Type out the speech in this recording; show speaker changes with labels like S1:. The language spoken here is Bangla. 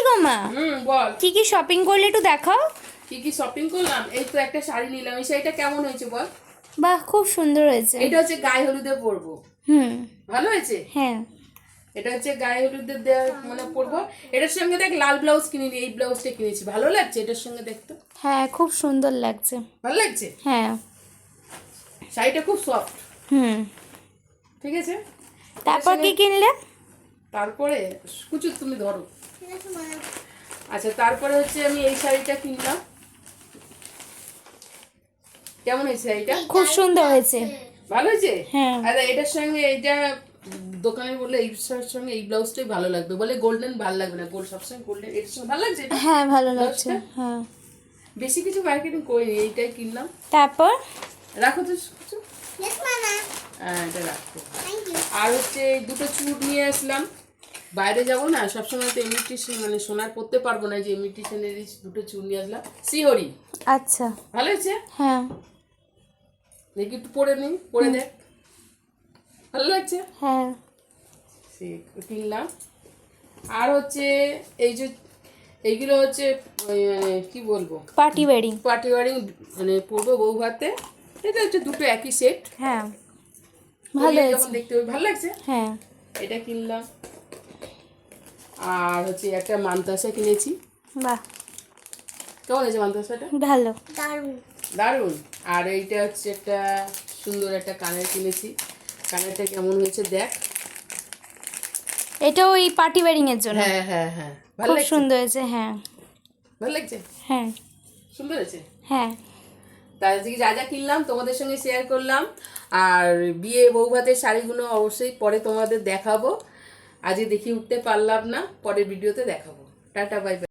S1: গো মা,
S2: বল
S1: কি কি শপিং করলে একটু দেখাও।
S2: কি কি শপিং করলাম? এই তো একটা শাড়ি নিলাম। এই শাড়িটা কেমন হয়েছে বল?
S1: বাহ, খুব সুন্দর হয়েছে।
S2: এটা হচ্ছে গায়ে হলুদে পরবো।
S1: হুম।
S2: ভালো হয়েছে।
S1: হ্যাঁ।
S2: এটা হচ্ছে গায়ে হলুদে দেওয়া মানে পরবো। এটার সঙ্গে দেখ লাল ব্লাউজ কিনিনি, এই ব্লাউজটা কিনেছি। ভালো লাগছে এটার সঙ্গে দেখতে।
S1: হ্যাঁ, খুব সুন্দর লাগছে।
S2: ভালো লাগছে।
S1: হ্যাঁ।
S2: শাড়িটা খুব সফট।
S1: হুম।
S2: ঠিক আছে।
S1: তারপর কি কিনলে?
S2: তারপরে কুচু তুমি ধরো। আচ্ছা, তারপরে হচ্ছে আমি এই শাড়িটা কিনলাম। কেমন হয়েছে শাড়িটা?
S1: খুব সুন্দর হয়েছে।
S2: ভালো হয়েছে।
S1: হ্যাঁ।
S2: আরে এটার সঙ্গে এইটা দোকানে বললে এই শাড়ির সঙ্গে এই ব্লাউজটাই ভালো লাগবে, বলে গোল্ডেন ভালো লাগবে না, গোল্ড সবসময় গোল্ডেন। এটার সঙ্গে ভালো লাগছে এটা?
S1: হ্যাঁ, ভালো লাগছে।
S2: ব্লাউজটা?
S1: হ্যাঁ।
S2: বেশি কিছু মার্কেটিং করিনি, এইটাই কিনলাম।
S1: তারপর
S2: রাখো তো কিছু। হ্যাঁ, এটা রাখো। আর হচ্ছে এই দুটো চুড় নিয়ে আসলাম। বাইরে যাবো না সবসময়, তো ইমিটেশন মানে সোনার পরতে পারবো না, যে ইমিটেশনের দুটো চুড় নিয়ে আসলাম শিহরি।
S1: আচ্ছা।
S2: ভালো হয়েছে।
S1: হ্যাঁ।
S2: দেখি একটু পরে নিই, পরে দেখ। ভালো লাগছে।
S1: হ্যাঁ।
S2: সে কিনলাম। আর হচ্ছে এই যে এইগুলো হচ্ছে ওই কি বলবো,
S1: পার্টি ওয়ারিং।
S2: পার্টি ওয়ারিং মানে পরবো বউ ভাতে। এটা হচ্ছে দুটো একই সেট।
S1: হ্যাঁ, ভালো
S2: যেমন
S1: হয়েছে।
S2: দেখতে ভালো লাগছে।
S1: হ্যাঁ।
S2: এটা কিনলাম। আর হচ্ছে একটা মানতাসা কিনেছি।
S1: বাহ,
S2: কেমন হয়েছে মানতাসাটা?
S1: ভালো।
S2: দারুণ। আর এইটা হচ্ছে একটা সুন্দর একটা কানের কিনেছি। কানেরটা কেমন হয়েছে দেখ।
S1: এটা ওই পার্টি ওয়ারিং এর জন্য।
S2: হ্যাঁ হ্যাঁ হ্যাঁ, ভালো
S1: খুব
S2: লাগছে।
S1: সুন্দর হয়েছে। হ্যাঁ।
S2: ভালো লাগছে।
S1: হ্যাঁ।
S2: সুন্দর হয়েছে।
S1: হ্যাঁ।
S2: তার থেকে যা যা কিনলাম তোমাদের সঙ্গে শেয়ার করলাম। আর বিয়ে বউ ভাতের শাড়িগুলো অবশ্যই পরে তোমাদের দেখাবো। আজকে দেখিয়ে উঠতে পারলাম না, পরের ভিডিওতে দেখাবো। Tata, bye bye.